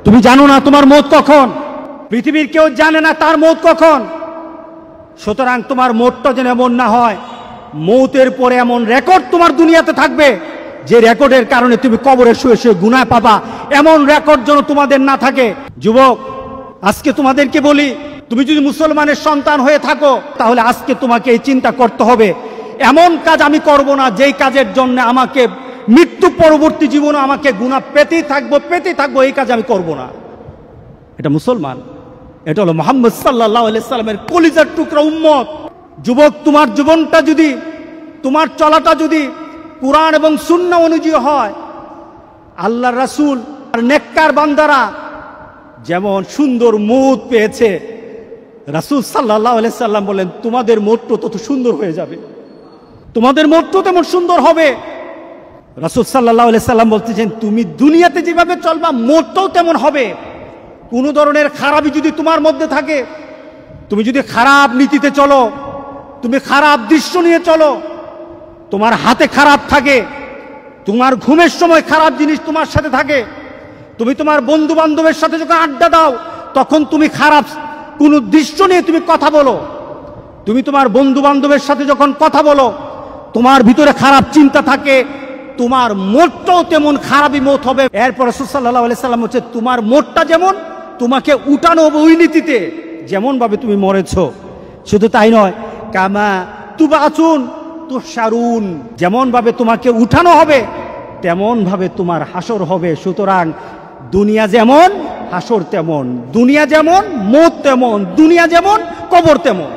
তুমি জানো না তোমার মৌত কখন, পৃথিবীর কেউ জানে না তার মৌত কখন। সুতরাং তোমার মৌতটা যেন এমন না হয়, মৌতের পরে এমন রেকর্ড তোমার দুনিয়াতে থাকবে যে রেকর্ডের কারণে তুমি কবরে শুয়ে শুয়ে গুনাহ পাবা, এমন রেকর্ড যেন তোমাদের না থাকে। যুবক, আজকে তোমাদেরকে বলি, তুমি যদি মুসলমানের সন্তান হয়ে থাকো তাহলে আজকে তোমাকে এই চিন্তা করতে হবে, এমন কাজ আমি করব না যেই কাজের জন্য আমাকে মৃত্যু পরবর্তী জীবনে আমাকে গুনাহ পেতেই থাকবো, এই কাজ আমি করব না। এটা মুসলমান, এটা হলো মুহাম্মদ সাল্লাল্লাহু আলাইহি সাল্লামের কলিজার টুকরা উম্মত। যুবক, তোমার জীবনটা যদি, তোমার চলাটা যদি কুরআন এবং সুন্নাহ অনুযায়ী হয়, আল্লাহর রাসূল আর নেককার বান্দারা যেমন সুন্দর মৌত পেয়েছে, রাসূল সাল্লাল্লাহু আলাইহি সাল্লাম বলেন তোমাদের মৌতটা তত সুন্দর হয়ে যাবে, তোমাদের মৌতটা তেমন সুন্দর হবে। রাসূল সাল্লাল্লাহু আলাইহি সাল্লাম বলতেছেন তুমি দুনিয়াতে যেভাবে চলবা মৌতটাও তেমন হবে। কোনো ধরনের খারাপই যদি তোমার মধ্যে থাকে, তুমি যদি খারাপ নীতিতে চলো, তুমি খারাপ দৃশ্য নিয়ে চলো, তোমার হাতে খারাপ থাকে, তোমার ঘুমের সময় খারাপ জিনিস তোমার সাথে থাকে, তুমি তোমার বন্ধু বান্ধবের সাথে যখন আড্ডা দাও তখন তুমি খারাপ কোনো দৃশ্য নিয়ে তুমি কথা বলো, তুমি তোমার বন্ধু বান্ধবের সাথে যখন কথা বলো তোমার ভিতরে খারাপ চিন্তা থাকে, তোমার মোটটাও তেমন খারাপই মত হবে। এরপর রাসূল সাল্লাল্লাহু আলাইহি সাল্লাম হচ্ছে তোমার মোটটা যেমন তোমাকে উঠানো হবে ওই নীতিতে যেমন ভাবে তুমি মরেছো। শুধু তাই নয়, কামা তুবাচুন তুহশারুন, যেমন ভাবে তোমাকে উঠানো হবে তেমন ভাবে তোমার হাসর হবে। সুতরাং দুনিয়া যেমন হাসর তেমন, দুনিয়া যেমন মৌত তেমন, দুনিয়া যেমন কবর তেমন।